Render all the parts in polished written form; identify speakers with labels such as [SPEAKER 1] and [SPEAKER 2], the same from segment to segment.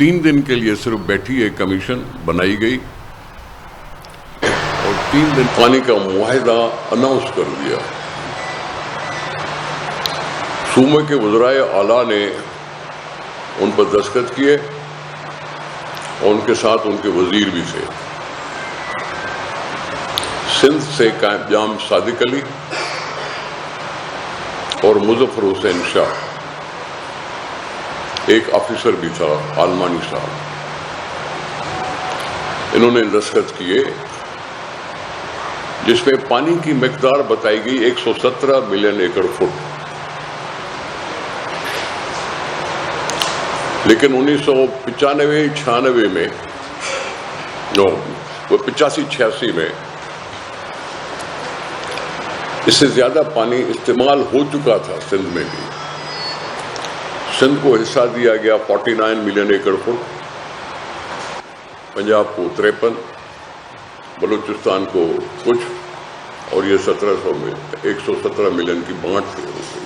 [SPEAKER 1] 3 دن کے لیے صرف بیٹھی ایک کمیشن بنائی گئی اور 3 دن پانی کا معاہدہ اناؤنس کر دیا. صوبے کے وزرائے اعلیٰ نے ان پر دستخط کیے اور ان کے ساتھ ان کے وزیر بھی تھے. سندھ سے قائم جام صادق علی اور مظفر حسین شاہ، ایک آفیسر بھی تھا آلمانی صاحب، انہوں نے دستخط کیے جس میں پانی کی مقدار بتائی گئی 117 ملین ایکڑ فٹ. لیکن 1995-96 میں 85-86 میں اس سے زیادہ پانی استعمال ہو چکا تھا سندھ میں بھی. سندھ کو حصہ دیا گیا 49 ملین ایکڑ فٹ، پنجاب کو 53، بلوچستان کو کچھ، اور یہ 117 ملین کی بانٹ ہو گئی.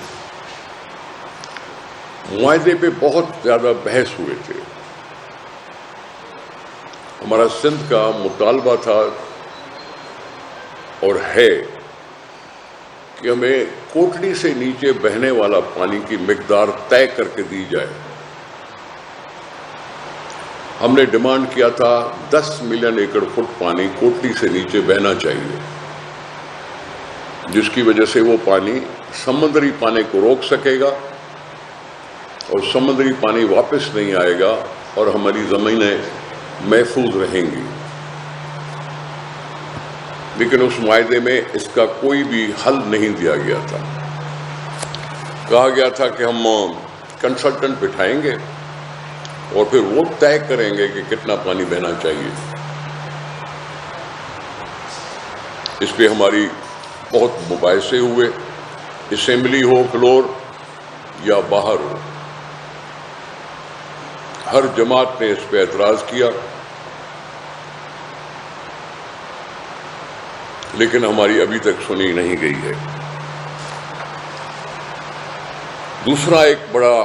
[SPEAKER 1] معاہدے پہ بہت زیادہ بحث ہوئے تھے. ہمارا سندھ کا مطالبہ تھا اور ہے کہ ہمیں کوٹڑی سے نیچے بہنے والا پانی کی مقدار طے کر کے دی جائے. ہم نے ڈیمانڈ کیا تھا 10 ملین ایکڑ فٹ پانی کوٹڑی سے نیچے بہنا چاہیے، جس کی وجہ سے وہ پانی سمندری پانی کو روک سکے گا اور سمندری پانی واپس نہیں آئے گا اور ہماری زمینیں محفوظ رہیں گی. لیکن اس معاہدے میں اس کا کوئی بھی حل نہیں دیا گیا تھا. کہا گیا تھا کہ ہم کنسلٹنٹ بٹھائیں گے اور پھر وہ طے کریں گے کہ کتنا پانی بہنا چاہیے. اس پہ ہماری بہت مباحثے ہوئے، اسمبلی ہو فلور یا باہر ہو، ہر جماعت نے اس پہ اعتراض کیا، لیکن ہماری ابھی تک سنی نہیں گئی ہے. دوسرا ایک بڑا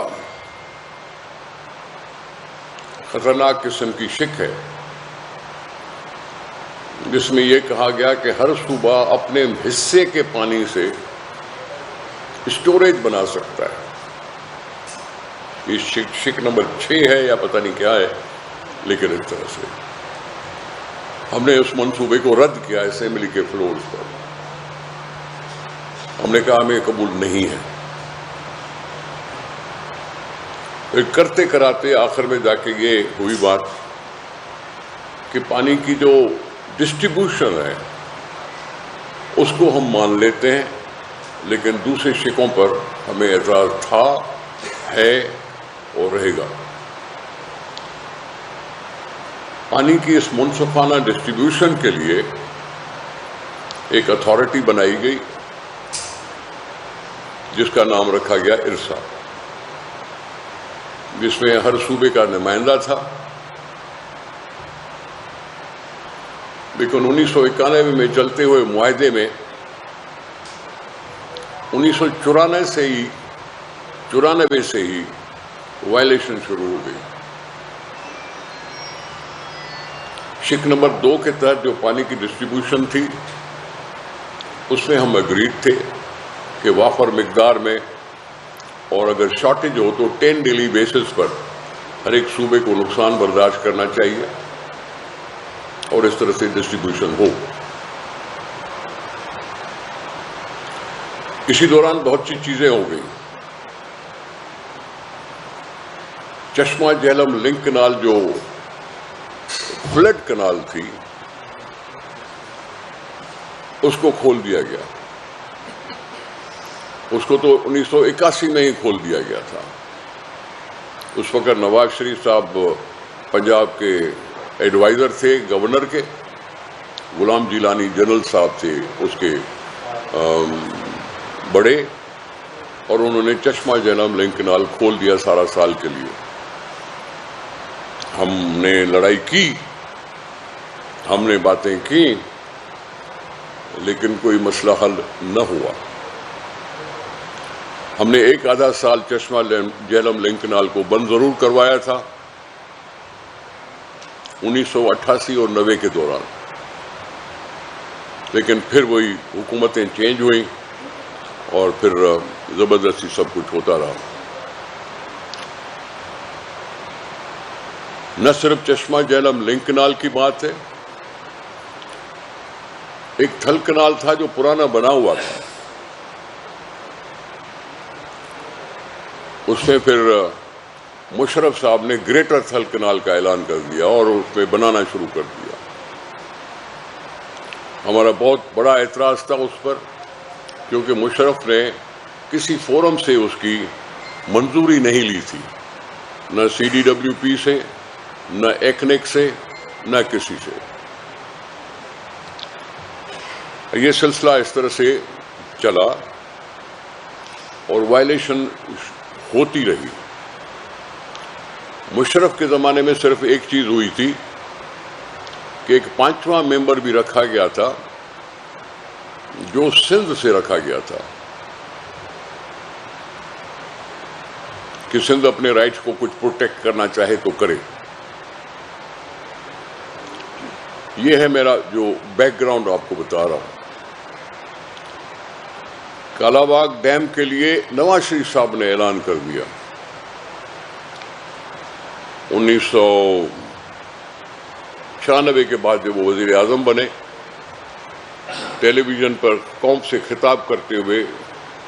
[SPEAKER 1] خطرناک قسم کی شک ہے جس میں یہ کہا گیا کہ ہر صوبہ اپنے حصے کے پانی سے اسٹوریج بنا سکتا ہے. یہ شک نمبر 6 ہے یا پتہ نہیں کیا ہے، لیکن اس طرح سے ہم نے اس منصوبے کو رد کیا اسمبلی کے فلورز پر. ہم نے کہا ہمیں قبول نہیں ہے. پھر کرتے کراتے آخر میں جا کے یہ ہوئی بات کہ پانی کی جو ڈسٹریبیوشن ہے اس کو ہم مان لیتے ہیں، لیکن دوسرے شکوں پر ہمیں اعتراض تھا، ہے اور رہے گا. پانی کی اس منصفانہ ڈسٹریبیوشن کے لیے ایک اتھارٹی بنائی گئی جس کا نام رکھا گیا ارسا، جس میں ہر صوبے کا نمائندہ تھا. لیکن 1991 میں چلتے ہوئے معاہدے میں 1994 سے ہی وائلیشن شروع ہو گئی. شک نمبر 2 کے تحت جو پانی کی ڈسٹریبیوشن تھی اس میں ہم اگریڈ تھے کہ وافر مقدار میں، اور اگر شارٹیج ہو تو 10 ڈیلی بیسس پر ہر ایک صوبے کو نقصان برداشت کرنا چاہیے اور اس طرح سے ڈسٹریبیوشن ہو. اسی دوران بہت سی چیزیں ہو گئی. چشمہ جہلم لنک کنال جو فلڈ کنال تھی اس کو کھول دیا گیا. اس کو تو 1981 میں ہی کھول دیا گیا تھا. اس وقت نواز شریف صاحب پنجاب کے ایڈوائزر تھے گورنر کے، غلام جیلانی جنرل صاحب تھے اس کے بڑے، اور انہوں نے چشمہ جہلم لنک کنال کھول دیا سارا سال کے لیے. ہم نے لڑائی کی، ہم نے باتیں کی، لیکن کوئی مسئلہ حل نہ ہوا. ہم نے 1 آدھا سال چشمہ جہلم لنک کنال کو بند ضرور کروایا تھا، 1988 اور 90 کے دوران، لیکن پھر وہی حکومتیں چینج ہوئیں اور پھر زبردستی سب کچھ ہوتا رہا۔ نہ صرف چشمہ جہلم لنک کنال کی بات ہے، ایک تھل کنال تھا جو پرانا بنا ہوا تھا، اس میں پھر مشرف صاحب نے گریٹر تھل کنال کا اعلان کر دیا اور اس میں بنانا شروع کر دیا۔ ہمارا بہت بڑا اعتراض تھا اس پر، کیونکہ مشرف نے کسی فورم سے اس کی منظوری نہیں لی تھی، نہ CDWP سے، نہ ایکنک سے، نہ کسی سے۔ یہ سلسلہ اس طرح سے چلا اور وائلیشن ہوتی رہی۔ مشرف کے زمانے میں صرف ایک چیز ہوئی تھی کہ ایک 5واں ممبر بھی رکھا گیا تھا جو سندھ سے رکھا گیا تھا کہ سندھ اپنے رائٹس کو کچھ پروٹیکٹ کرنا چاہے تو کرے۔ یہ ہے میرا جو بیک گراؤنڈ آپ کو بتا رہا ہوں۔ کالا باغ ڈیم کے لیے نواز شریف صاحب نے اعلان کر دیا 1996 کے بعد جب وہ وزیر اعظم بنے، ٹیلی ویژن پر قوم سے خطاب کرتے ہوئے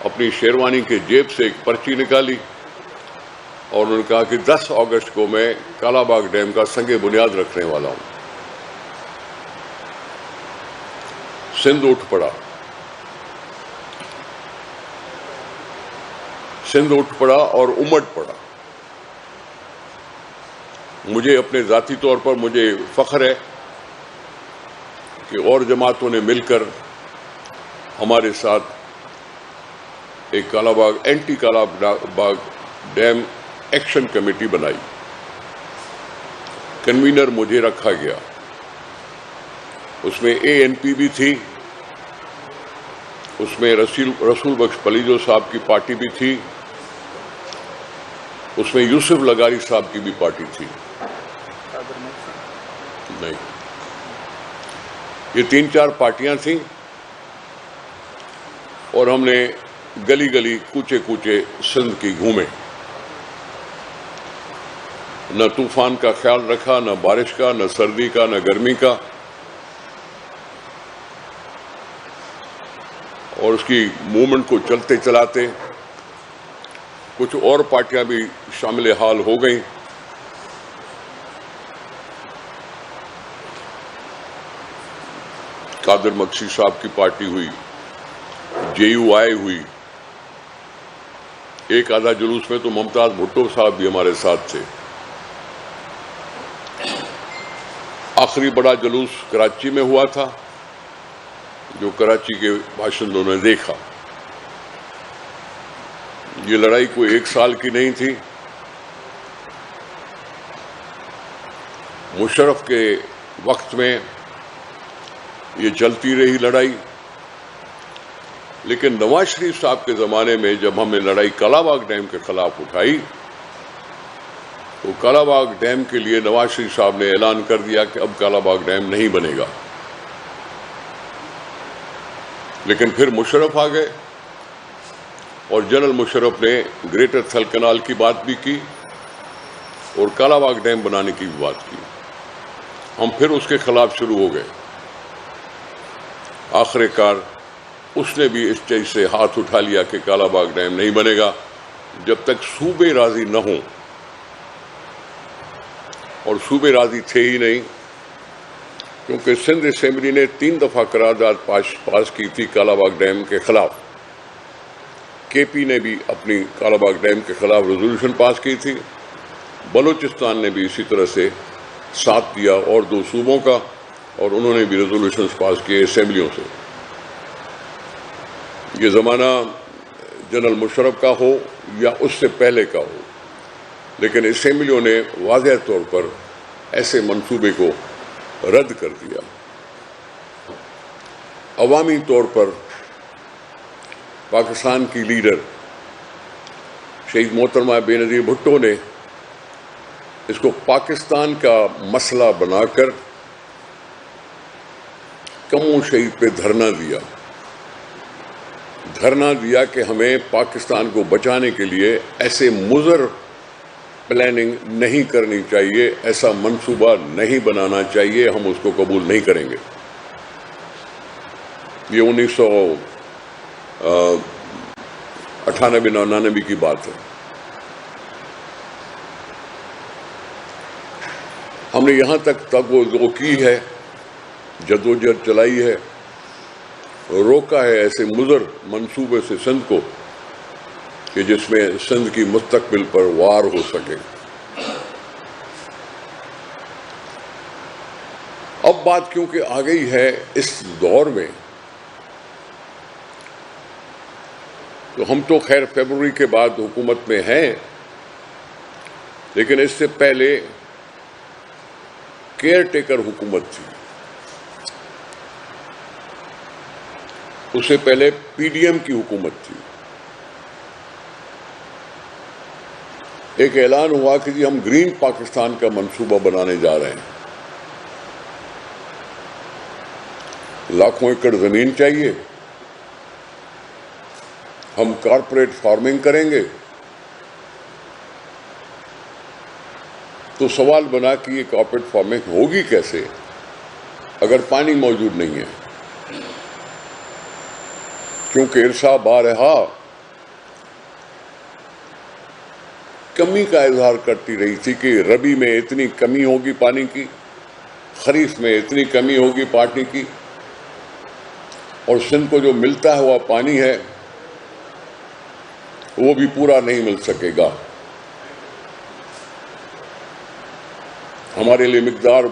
[SPEAKER 1] اپنی شیروانی کے جیب سے ایک پرچی نکالی اور انہوں نے کہا کہ 10 اگست کو میں کالا باغ ڈیم کا سنگ بنیاد رکھنے والا ہوں۔ سندھ اٹھ پڑا، سندھ اٹھ پڑا اور امٹ پڑا۔ مجھے اپنے ذاتی طور پر مجھے فخر ہے کہ اور جماعتوں نے مل کر ہمارے ساتھ ایک Kala Bagh anti Kala Bagh dam action committee بنائی۔ کنوینر مجھے رکھا گیا، اس میں ANP بھی تھی، اس میں رسول بخش پلیجو صاحب کی پارٹی بھی تھی، اس میں یوسف لغاری صاحب کی بھی پارٹی تھی۔ نہیں، یہ 3-4 پارٹیاں تھیں اور ہم نے گلی گلی کوچے کوچے سندھ کی گھومے، نہ طوفان کا خیال رکھا، نہ بارش کا، نہ سردی کا، نہ گرمی کا، اور اس کی موومنٹ کو چلتے چلاتے کچھ اور پارٹیاں بھی شامل حال ہو گئیں۔ قادر مکسی صاحب کی پارٹی ہوئی، JUI ہوئی، ایک آدھا جلوس میں تو ممتاز بھٹو صاحب بھی ہمارے ساتھ تھے۔ آخری بڑا جلوس کراچی میں ہوا تھا، جو کراچی کے باشندوں نے دیکھا۔ یہ لڑائی کوئی 1 سال کی نہیں تھی، مشرف کے وقت میں یہ چلتی رہی لڑائی، لیکن نواز شریف صاحب کے زمانے میں جب ہم نے لڑائی کالا باغ ڈیم کے خلاف اٹھائی تو کالا باغ ڈیم کے لیے نواز شریف صاحب نے اعلان کر دیا کہ اب کالا باغ ڈیم نہیں بنے گا۔ لیکن پھر مشرف آ گئے اور جنرل مشرف نے گریٹر تھل کنال کی بات بھی کی اور کالا باغ ڈیم بنانے کی بھی بات کی۔ ہم پھر اس کے خلاف شروع ہو گئے۔ آخر کار اس نے بھی اس چیز سے ہاتھ اٹھا لیا کہ کالا باغ ڈیم نہیں بنے گا جب تک صوبے راضی نہ ہوں، اور صوبے راضی تھے ہی نہیں، کیونکہ سندھ اسمبلی نے 3 دفعہ قرارداد پاس کی تھی کالا باغ ڈیم کے خلاف۔ KP نے بھی اپنی کالا باغ ڈیم کے خلاف ریزولوشن پاس کی تھی، بلوچستان نے بھی اسی طرح سے ساتھ دیا اور 2 صوبوں کا، اور انہوں نے بھی ریزولوشنز پاس کیے اسمبلیوں سے۔ یہ زمانہ جنرل مشرف کا ہو یا اس سے پہلے کا ہو، لیکن اسمبلیوں نے واضح طور پر ایسے منصوبے کو رد کر دیا۔ عوامی طور پر پاکستان کی لیڈر شہید محترمہ بے نظیر بھٹو نے اس کو پاکستان کا مسئلہ بنا کر کموں شہید پہ دھرنا دیا کہ ہمیں پاکستان کو بچانے کے لیے ایسے مضر پلاننگ نہیں کرنی چاہیے، ایسا منصوبہ نہیں بنانا چاہیے، ہم اس کو قبول نہیں کریں گے۔ یہ 1998-99 کی بات ہے۔ ہم نے یہاں تک وہ کی ہے، جدوجہد چلائی ہے، روکا ہے ایسے مضر منصوبے سے سندھ کو کہ جس میں سندھ کی مستقبل پر وار ہو سکے۔ اب بات کیونکہ آ گئی ہے اس دور میں، تو ہم تو خیر فیبروری کے بعد حکومت میں ہیں، لیکن اس سے پہلے کیئر ٹیکر حکومت تھی، اس سے پہلے پی ڈی ایم کی حکومت تھی۔ ایک اعلان ہوا کہ جی ہم گرین پاکستان کا منصوبہ بنانے جا رہے ہیں، لاکھوں ایکڑ زمین چاہیے، ہم کارپوریٹ فارمنگ کریں گے۔ تو سوال بنا کہ یہ کارپوریٹ فارمنگ ہوگی کیسے اگر پانی موجود نہیں ہے، کیونکہ ارسا بارہا کمی کا اظہار کرتی رہی تھی کہ ربی میں اتنی کمی ہوگی پانی کی، خریف میں اتنی کمی ہوگی پانی کی، اور سندھ کو جو ملتا ہوا پانی ہے وہ بھی پورا نہیں مل سکے گا۔ ہمارے لیے مقدار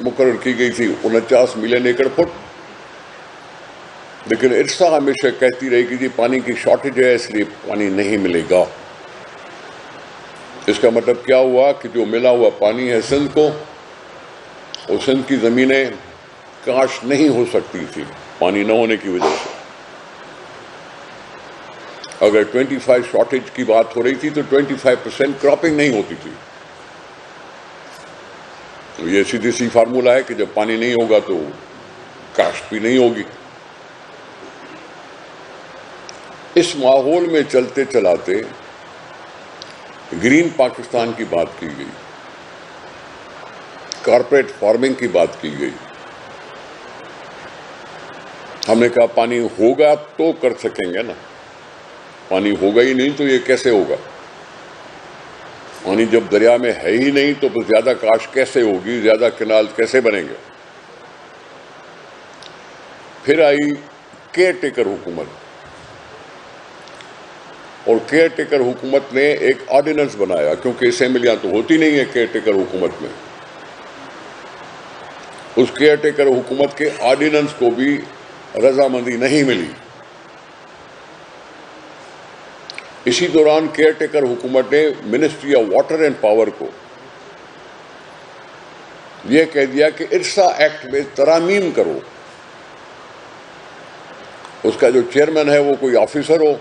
[SPEAKER 1] مقرر کی گئی تھی 49 ملین ایکڑ فٹ، لیکن ارسا ہمیشہ کہتی رہی کہ جی پانی کی شارٹیج ہے، اس لیے پانی نہیں ملے گا۔ اس کا مطلب کیا ہوا کہ جو ملا ہوا پانی ہے سندھ کو، اور سندھ کی زمینیں کاشت نہیں ہو سکتی تھی پانی نہ ہونے کی وجہ سے۔ اگر 25 شارٹیج کی بات ہو رہی تھی تو 25% کراپنگ نہیں ہوتی تھی۔ یہ سیدھی سی فارمولا ہے کہ جب پانی نہیں ہوگا تو کاشت بھی نہیں ہوگی۔ اس ماحول میں چلتے چلاتے گرین پاکستان کی بات کی گئی، کارپوریٹ فارمنگ کی بات کی گئی۔ ہم نے کہا پانی ہوگا تو کر سکیں گے نا، پانی ہوگا ہی نہیں تو یہ کیسے ہوگا؟ پانی جب دریا میں ہے ہی نہیں تو پھر زیادہ کاشت کیسے ہوگی، زیادہ کنال کیسے بنیں گے؟ پھر آئی کیئر ٹیکر حکومت، اور کیئر ٹیکر حکومت نے ایک آرڈیننس بنایا، کیونکہ اسمبلیاں تو ہوتی نہیں ہیں کیئر ٹیکر حکومت میں۔ اس کیئر ٹیکر حکومت کے آرڈیننس کو بھی رضامندی نہیں ملی۔ اسی دوران کیئر ٹیکر حکومت نے ministry of water and power کو یہ کہہ دیا کہ ارسا ایکٹ میں ترامیم کرو، اس کا جو چیئرمین ہے وہ کوئی آفیسر ہو،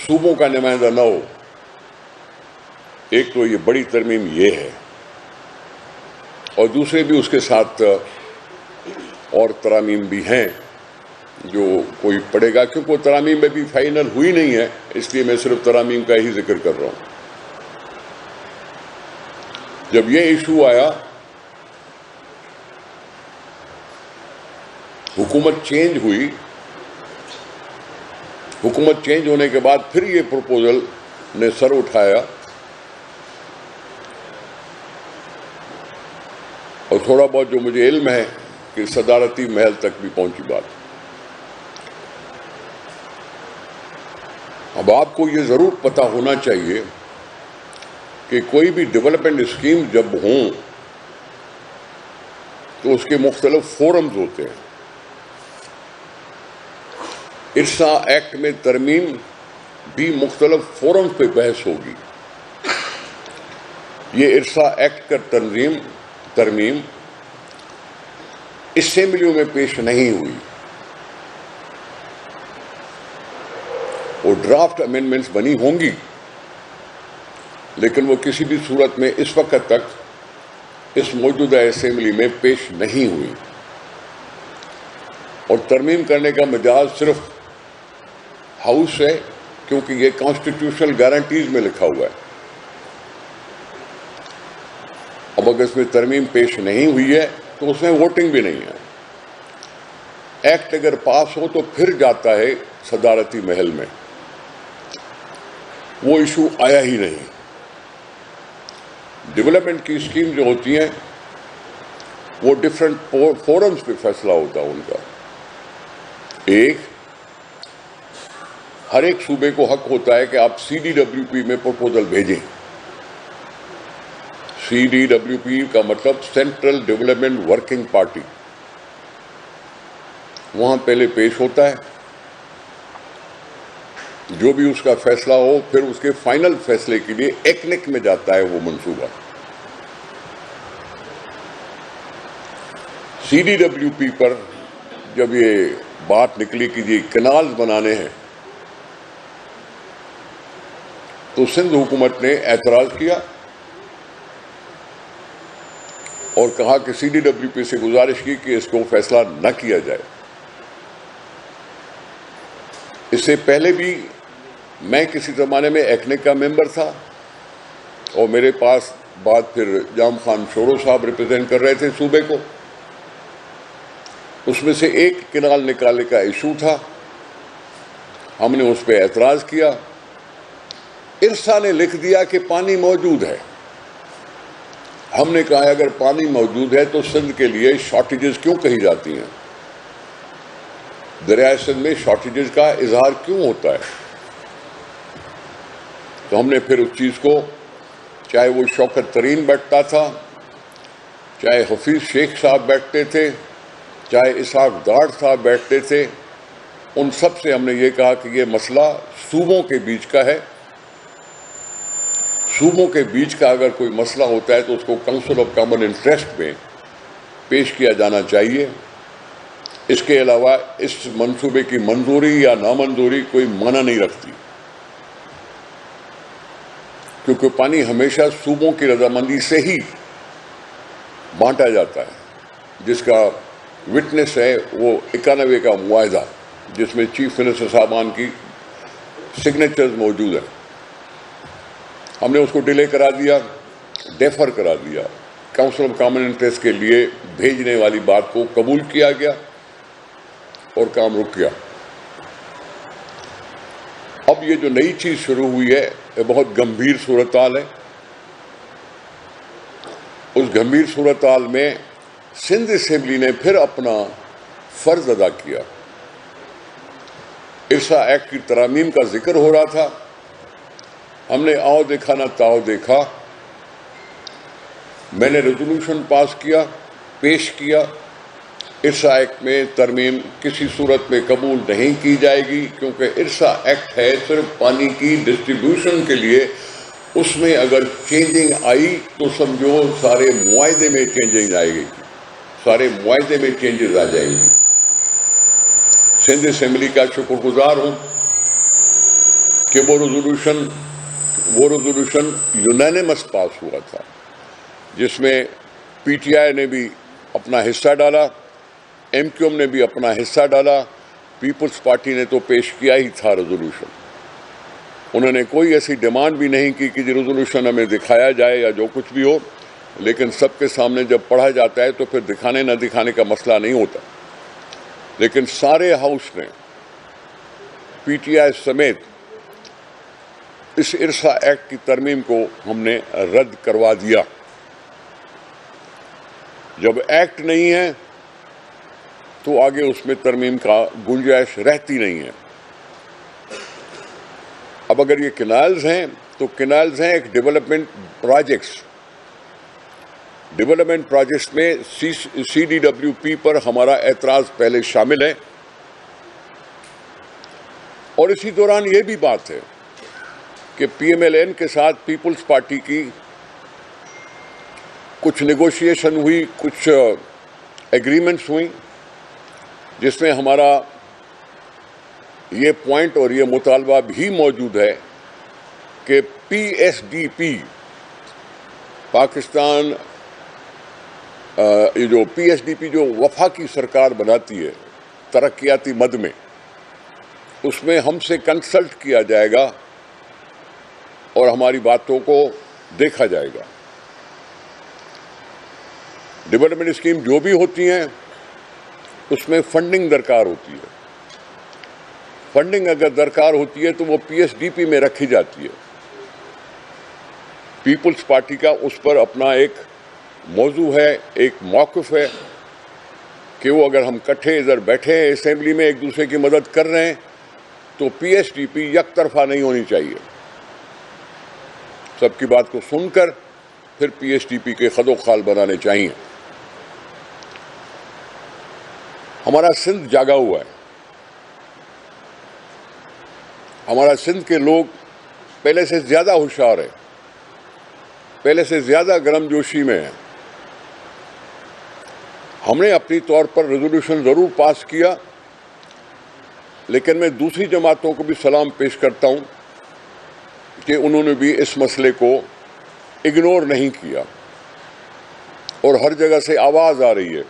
[SPEAKER 1] صوبوں کا نمائندہ نہ ہو۔ ایک تو یہ بڑی ترمیم یہ ہے، اور دوسرے بھی اس کے ساتھ اور ترامیم بھی ہیں جو کوئی پڑھے گا، کیونکہ وہ ترامیم میں بھی فائنل ہوئی نہیں ہے، اس لیے میں صرف ترامیم کا ہی ذکر کر رہا ہوں۔ جب یہ ایشو آیا، حکومت چینج ہوئی، حکومت چینج ہونے کے بعد پھر یہ پروپوزل نے سر اٹھایا، اور تھوڑا بہت جو مجھے علم ہے کہ صدارتی محل تک بھی پہنچی بات۔ اب آپ کو یہ ضرور پتہ ہونا چاہیے کہ کوئی بھی ڈیولپمنٹ اسکیم جب ہوں تو اس کے مختلف فورمز ہوتے ہیں۔ ارسا ایکٹ میں ترمیم بھی مختلف فورمز پہ بحث ہوگی۔ یہ ارسا ایکٹ کا ترمیم اسمبلیوں میں پیش نہیں ہوئی، وہ ڈرافٹ امینڈمنٹس بنی ہوں گی، لیکن وہ کسی بھی صورت میں اس وقت تک اس موجودہ اسمبلی میں پیش نہیں ہوئی، اور ترمیم کرنے کا مجاز صرف ہاؤس ہے، کیونکہ یہ کانسٹیٹیوشنل گارنٹیز میں لکھا ہوا ہے۔ اب اگر اس میں ترمیم پیش نہیں ہوئی ہے تو اس میں ووٹنگ بھی نہیں ہے۔ ایکٹ اگر پاس ہو تو پھر جاتا ہے صدارتی محل میں، وہ ایشو آیا ہی نہیں۔ ڈیولپمنٹ کی اسکیم جو ہوتی ہیں وہ ڈفرینٹ فورمز پہ فیصلہ ہوتا ہے ان کا۔ ایک، ہر ایک صوبے کو حق ہوتا ہے کہ آپ CDWP میں پروپوزل بھیجیں۔ CDWP کا مطلب سینٹرل ڈیولپمنٹ ورکنگ پارٹی، وہاں پہلے پیش ہوتا ہے، جو بھی اس کا فیصلہ ہو پھر اس کے فائنل فیصلے کے لیے ایکنک میں جاتا ہے وہ منصوبہ۔ CDWP پر جب یہ بات نکلی کہ یہ کنالز بنانے ہیں تو سندھ حکومت نے اعتراض کیا اور کہا کہ CDWP سے گزارش کی کہ اس کو فیصلہ نہ کیا جائے۔ اس سے پہلے بھی میں کسی زمانے میں ایکنک کا ممبر تھا، اور میرے پاس بات پھر جام خان شورو صاحب ریپرزینٹ کر رہے تھے صوبے کو۔ اس میں سے ایک کنال نکالنے کا ایشو تھا، ہم نے اس پہ اعتراض کیا۔ ارسا نے لکھ دیا کہ پانی موجود ہے۔ ہم نے کہا اگر پانی موجود ہے تو سندھ کے لیے شارٹیجز کیوں کہی جاتی ہیں؟ دریائے سندھ میں شارٹیجز کا اظہار کیوں ہوتا ہے؟ تو ہم نے پھر اس چیز کو، چاہے وہ شوکت ترین بیٹھتا تھا، چاہے حفیظ شیخ صاحب بیٹھتے تھے، چاہے اسحاق داڑ صاحب بیٹھتے تھے، ان سب سے ہم نے یہ کہا کہ یہ مسئلہ صوبوں کے بیچ کا ہے۔ صوبوں کے بیچ کا اگر کوئی مسئلہ ہوتا ہے تو اس کو کونسل آف کامن انٹرسٹ میں پیش کیا جانا چاہیے۔ اس کے علاوہ اس منصوبے کی منظوری یا نامنظوری کوئی معنی نہیں رکھتی، کیونکہ پانی ہمیشہ صوبوں کی رضامندی سے ہی بانٹا جاتا ہے، جس کا وٹنس ہے وہ 91 کا معاہدہ، جس میں چیف منسٹر صاحبان کی سگنیچرز موجود ہیں۔ ہم نے اس کو ڈیلے کرا دیا، ڈیفر کرا دیا، کونسل آف کامن انٹرسٹ کے لیے بھیجنے والی بات کو قبول کیا گیا اور کام رک گیا۔ اب یہ جو نئی چیز شروع ہوئی ہے یہ بہت گمبھیر صورتحال ہے۔ اس گمبھیر صورتحال میں سندھ اسمبلی نے پھر اپنا فرض ادا کیا۔ ارسا ایکٹ کی ترامیم کا ذکر ہو رہا تھا، ہم نے آؤ دیکھا نہ تاؤ دیکھا، میں نے ریزولوشن پاس کیا، پیش کیا، ارسا ایکٹ میں ترمیم کسی صورت میں قبول نہیں کی جائے گی، کیونکہ ارسا ایکٹ ہے صرف پانی کی ڈسٹریبیوشن کے لیے۔ اس میں اگر چینجنگ آئی تو سمجھو سارے معاہدے میں چینجنگ آئے گی، سارے معاہدے میں چینجز آ جائیں گی۔ سندھ اسمبلی کا شکر گزار ہوں کہ وہ ریزولوشن یونینمس پاس ہوا تھا، جس میں PTI نے بھی اپنا حصہ ڈالا، MQM نے بھی اپنا حصہ ڈالا، پیپلز پارٹی نے تو پیش کیا ہی تھا ریزولوشن۔ انہوں نے کوئی ایسی ڈیمانڈ بھی نہیں کی کہ ریزولوشن ہمیں دکھایا جائے یا جو کچھ بھی ہو، لیکن سب کے سامنے جب پڑھا جاتا ہے تو پھر دکھانے نہ دکھانے کا مسئلہ نہیں ہوتا۔ لیکن سارے ہاؤس نے PTI سمیت اس ارسا ایکٹ کی ترمیم کو ہم نے رد کروا دیا۔ جب ایکٹ نہیں ہے تو آگے اس میں ترمیم کا گنجائش رہتی نہیں ہے۔ اب اگر یہ کنالز ہیں تو کنالز ہیں ایک ڈیولپمنٹ پروجیکٹس۔ ڈیولپمنٹ پروجیکٹس میں CDWP پر ہمارا اعتراض پہلے شامل ہے، اور اسی دوران یہ بھی بات ہے کہ PMLN کے ساتھ پیپلز پارٹی کی کچھ نیگوشیشن ہوئی، کچھ ایگریمنٹس ہوئیں، جس میں ہمارا یہ پوائنٹ اور یہ مطالبہ بھی موجود ہے کہ P S D P Pakistan یہ جو پی ایس ڈی پی جو وفاقی سرکار بناتی ہے ترقیاتی مد میں، اس میں ہم سے کنسلٹ کیا جائے گا اور ہماری باتوں کو دیکھا جائے گا. ڈیولپمنٹ اسکیم جو بھی ہوتی ہیں اس میں فنڈنگ درکار ہوتی ہے. فنڈنگ اگر درکار ہوتی ہے تو وہ پی ایس ڈی پی میں رکھی جاتی ہے. پیپلز پارٹی کا اس پر اپنا ایک موضوع ہے، ایک موقف ہے کہ وہ اگر ہم کٹھے ادھر بیٹھے ہیں اسمبلی میں ایک دوسرے کی مدد کر رہے ہیں تو پی ایس ڈی پی یک طرفہ نہیں ہونی چاہیے. سب کی بات کو سن کر پھر پی ایس ڈی پی کے خد و خال بنانے چاہیے. ہمارا سندھ جاگا ہوا ہے. ہمارا سندھ کے لوگ پہلے سے زیادہ ہوشیار ہیں، پہلے سے زیادہ گرم جوشی میں ہیں. ہم نے اپنی طور پر ریزولوشن ضرور پاس کیا، لیکن میں دوسری جماعتوں کو بھی سلام پیش کرتا ہوں کہ انہوں نے بھی اس مسئلے کو اگنور نہیں کیا اور ہر جگہ سے آواز آ رہی ہے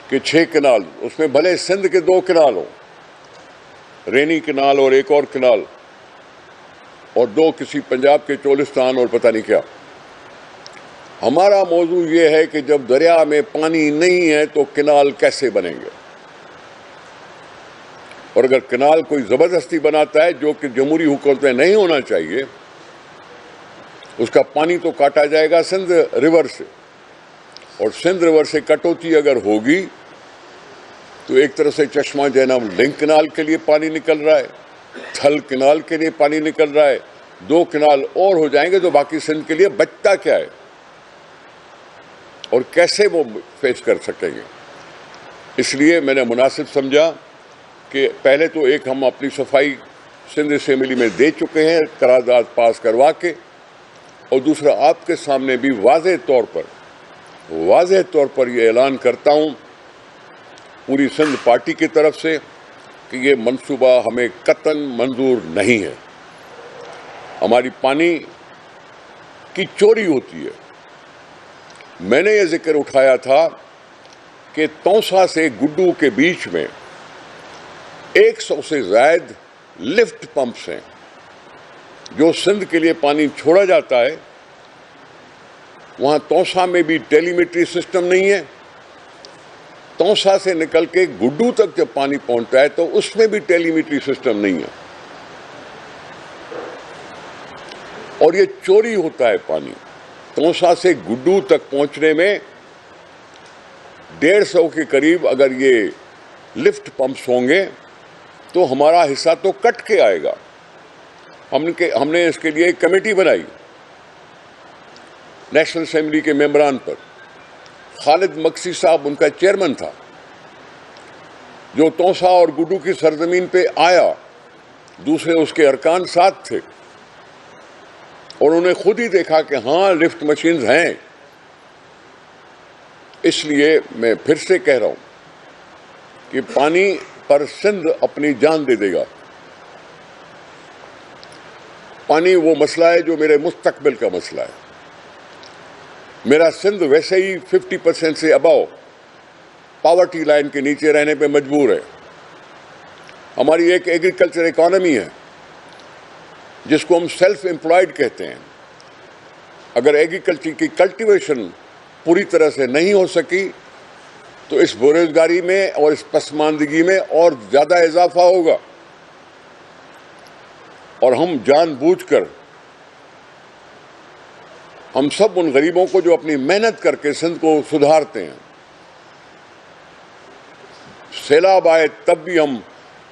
[SPEAKER 1] کہ 6 کنال، اس میں بھلے سندھ کے 2 کنال ہوں، رینی کنال اور ایک اور کنال، اور 2 کسی پنجاب کے چولستان اور پتہ نہیں کیا. ہمارا موضوع یہ ہے کہ جب دریا میں پانی نہیں ہے تو کنال کیسے بنیں گے؟ اور اگر کنال کوئی زبردستی بناتا ہے جو کہ جمہوری حکومت میں نہیں ہونا چاہیے، اس کا پانی تو کاٹا جائے گا سندھ ریور سے، اور سندھ ریور سے کٹوتی اگر ہوگی تو ایک طرح سے چشمہ جہنم لنک کنال کے لیے پانی نکل رہا ہے، تھل کنال کے لیے پانی نکل رہا ہے، 2 کنال اور ہو جائیں گے تو باقی سندھ کے لیے بچتا کیا ہے اور کیسے وہ فیس کر سکیں گے؟ اس لیے میں نے مناسب سمجھا کہ پہلے تو ایک ہم اپنی صفائی سندھ اسمبلی میں دے چکے ہیں قرارداد پاس کروا کے، اور دوسرا آپ کے سامنے بھی واضح طور پر یہ اعلان کرتا ہوں پوری سندھ پارٹی کی طرف سے کہ یہ منصوبہ ہمیں قطعاً منظور نہیں ہے. ہماری پانی کی چوری ہوتی ہے. میں نے یہ ذکر اٹھایا تھا کہ تونسا سے گڈو کے بیچ میں 100 سے زائد لفٹ پمپس ہیں جو سندھ کے لیے پانی چھوڑا جاتا ہے. وہاں تونسا میں بھی ٹیلی میٹری سسٹم نہیں ہے. تونسا سے نکل کے گڈو تک جب پانی پہنچتا ہے تو اس میں بھی ٹیلی میٹری سسٹم نہیں ہے، اور یہ چوری ہوتا ہے پانی. تونسا سے گڈو تک پہنچنے میں 150 کے قریب اگر یہ لفٹ پمپس ہوں گے تو ہمارا حصہ تو کٹ کے آئے گا. ہم نے اس کے لیے ایک کمیٹی بنائی نیشنل اسمبلی کے ممبران پر. خالد مکسی صاحب ان کا چیئرمین تھا، جو تونسا اور گڈو کی سرزمین پہ آیا. دوسرے اس کے ارکان ساتھ تھے اور انہوں نے خود ہی دیکھا کہ ہاں لفٹ مشینز ہیں. اس لیے میں پھر سے کہہ رہا ہوں کہ پانی پر سندھ اپنی جان دے دے گا. پانی وہ مسئلہ ہے جو میرے مستقبل کا مسئلہ ہے. میرا سندھ ویسے ہی 50% سے اباؤ پاورٹی لائن کے نیچے رہنے پہ مجبور ہے. ہماری ایک ایگریکلچر اکانومی ہے جس کو ہم سیلف امپلائڈ کہتے ہیں. اگر ایگریکلچر کی کلٹیویشن پوری طرح سے نہیں ہو سکی تو اس بے روزگاری میں اور اس پسماندگی میں اور زیادہ اضافہ ہوگا. اور ہم جان بوجھ کر ہم سب ان غریبوں کو جو اپنی محنت کر کے سندھ کو سدھارتے ہیں، سیلاب آئے تب بھی ہم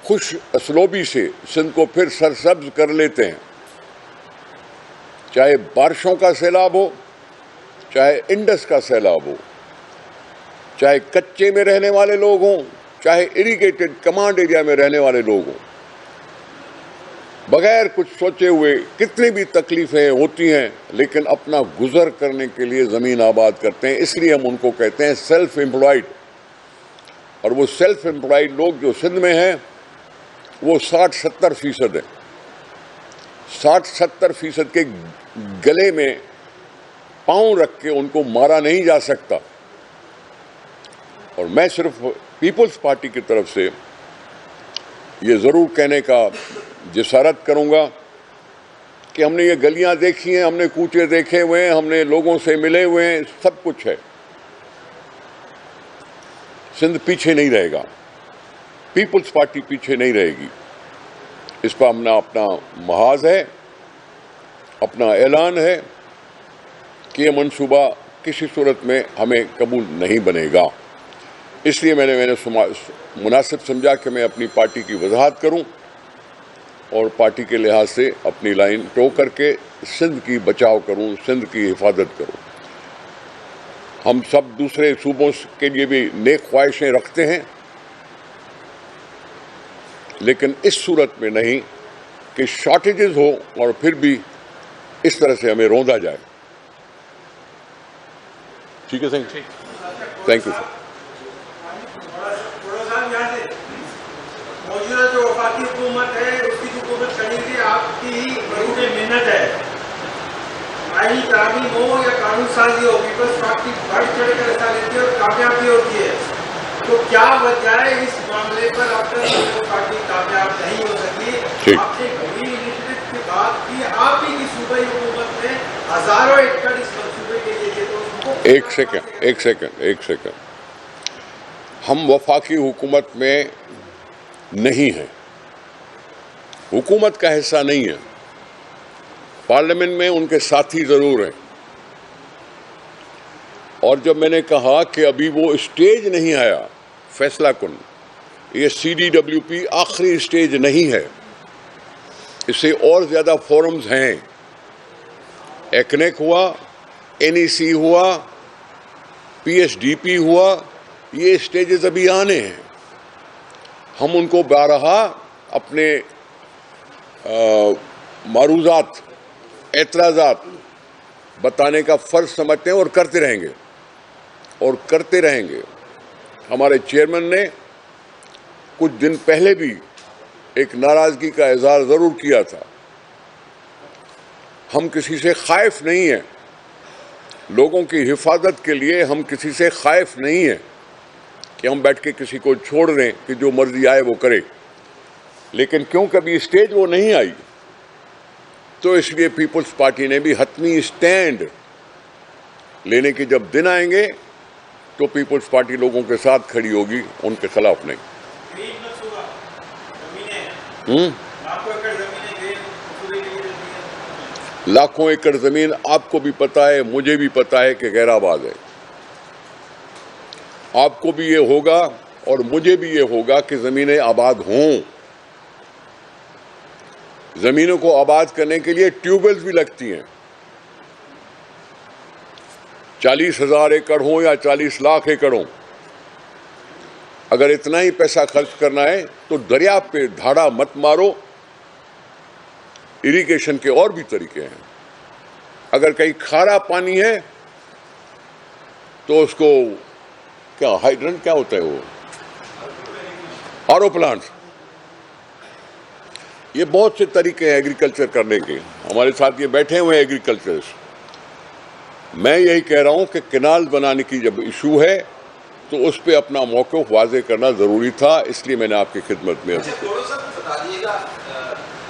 [SPEAKER 1] خوش اسلوبی سے سندھ کو پھر سرسبز کر لیتے ہیں. چاہے بارشوں کا سیلاب ہو، چاہے انڈس کا سیلاب ہو، چاہے کچے میں رہنے والے لوگ ہوں، چاہے اریگیٹڈ کمانڈ ایریا میں رہنے والے لوگ ہوں، بغیر کچھ سوچے ہوئے کتنی بھی تکلیفیں ہوتی ہیں لیکن اپنا گزر کرنے کے لیے زمین آباد کرتے ہیں. اس لیے ہم ان کو کہتے ہیں سیلف امپلائڈ. اور وہ سیلف امپلائڈ لوگ جو سندھ میں ہیں وہ 60-70% ہیں. 60-70% کے گلے میں پاؤں رکھ کے ان کو مارا نہیں جا سکتا. اور میں صرف پیپلز پارٹی کی طرف سے یہ ضرور کہنے کا جسارت کروں گا کہ ہم نے یہ گلیاں دیکھی ہیں, ہم نے کوچے دیکھے ہوئے ہیں, ہم نے لوگوں سے ملے ہوئے ہیں, سب کچھ ہے. سندھ پیچھے نہیں رہے گا, پیپلز پارٹی پیچھے نہیں رہے گی. اس پر ہم اپنا محاذ ہے, اپنا اعلان ہے کہ یہ منصوبہ کسی صورت میں ہمیں قبول نہیں بنے گا. اس لیے میں نے مناسب سمجھا کہ میں اپنی پارٹی کی وضاحت کروں اور پارٹی کے لحاظ سے اپنی لائن ٹو کر کے سندھ کی بچاؤ کروں, سندھ کی حفاظت کروں. ہم سب دوسرے صوبوں کے لیے بھی نیک خواہشیں رکھتے ہیں, لیکن اس صورت میں نہیں کہ شارٹیجز ہو اور پھر بھی اس طرح سے ہمیں روندا جائے. ٹھیک ہے سر, تھینک یو سر.
[SPEAKER 2] موجودہ جو وفاقی حکومت ہے اس کی حکومت کرنے کی آپ کی ہی بروب محنت ہے. آئینی ترامیم ہو یا قانون سازی ہو, پیپلز پارٹی بڑھ چڑھ کر حصہ لیتی ہے اور کامیاب بھی ہوتی ہے. تو کیا وجہ ہے اس معاملے پر اب تک پیپلز پارٹی کامیاب نہیں ہو سکی؟ آپ نے گرین انیشیٹو کی بات کی, آپ ہی کی صوبائی حکومت نے ہزاروں ایکڑ اس منصوبے کے لیے دیے. تو
[SPEAKER 1] ایک سیکنڈ ہم وفاقی حکومت میں نہیں ہیں, حکومت کا حصہ نہیں ہے. پارلیمنٹ میں ان کے ساتھی ضرور ہیں. اور جب میں نے کہا کہ ابھی وہ اسٹیج نہیں آیا فیصلہ کن, یہ CDWP آخری اسٹیج نہیں ہے, اس سے اور زیادہ فورمز ہیں. ایکنیک ہوا, NEC ہوا, PSDP ہوا, یہ اسٹیجز ابھی آنے ہیں. ہم ان کو بارہا اپنے معروضات, اعتراضات بتانے کا فرض سمجھتے ہیں اور کرتے رہیں گے. ہمارے چیئرمین نے کچھ دن پہلے بھی ایک ناراضگی کا اظہار ضرور کیا تھا. ہم کسی سے خائف نہیں ہیں, لوگوں کی حفاظت کے لیے ہم کسی سے خائف نہیں ہیں کہ ہم بیٹھ کے کسی کو چھوڑ دیں کہ جو مرضی آئے وہ کرے. لیکن کیوں کبھی اسٹیج وہ نہیں آئی, تو اس لیے پیپلز پارٹی نے بھی حتمی اسٹینڈ لینے کے جب دن آئیں گے تو پیپلز پارٹی لوگوں کے ساتھ کھڑی ہوگی, ان کے خلاف نہیں. لاکھوں ایکڑ زمین آپ کو بھی پتا ہے, مجھے بھی پتا ہے کہ غیر آباد ہے. آپ کو بھی یہ ہوگا اور مجھے بھی یہ ہوگا کہ زمینیں آباد ہوں. زمینوں کو آباد کرنے کے لیے ٹیوب ویلز بھی لگتی ہیں. 40,000 ایکڑ ہوں یا 40 لاکھ ایکڑ ہوں, اگر اتنا ہی پیسہ خرچ کرنا ہے تو دریا پہ دھاڑا مت مارو. اریگیشن کے اور بھی طریقے ہیں. اگر کہیں کھارا پانی ہے تو اس کو کیا ہائیڈرنٹ کیا ہوتا ہے, وہ آر او پلانٹ. یہ بہت سے طریقے ہیں ایگریکلچر کرنے کے. ہمارے ساتھ یہ بیٹھے ہوئے ہیں ایگریکلچرسٹ. میں یہی کہہ رہا ہوں کہ کینال بنانے کی جب ایشو ہے تو اس پہ اپنا موقف واضح کرنا ضروری تھا, اس لیے میں نے آپ کی خدمت میں.
[SPEAKER 3] بتا دیجیے گا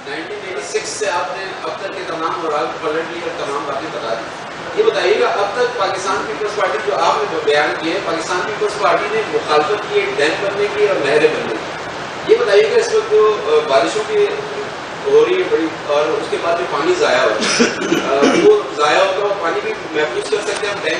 [SPEAKER 3] 1986 سے آپ نے اب تک کے تمام مراحل پلٹ لی اور تمام باتیں بتا دی. یہ بتائیے گا اب تک پاکستان پیپلز پارٹی جو آپ نے بیان کیے, پاکستان پیپلز پارٹی نے مخالفت کی ڈیم بننے کی اور نہریں بننے کی. یہ بتائیے گا اس وقت جو بارشوں کی ہو رہی ہے بڑی, اور اس کے بعد جو پانی ضائع ہوتا ہے وہ ضائع ہوتا ہے, وہ پانی بھی محفوظ کر سکتے ہیں ہم ڈیم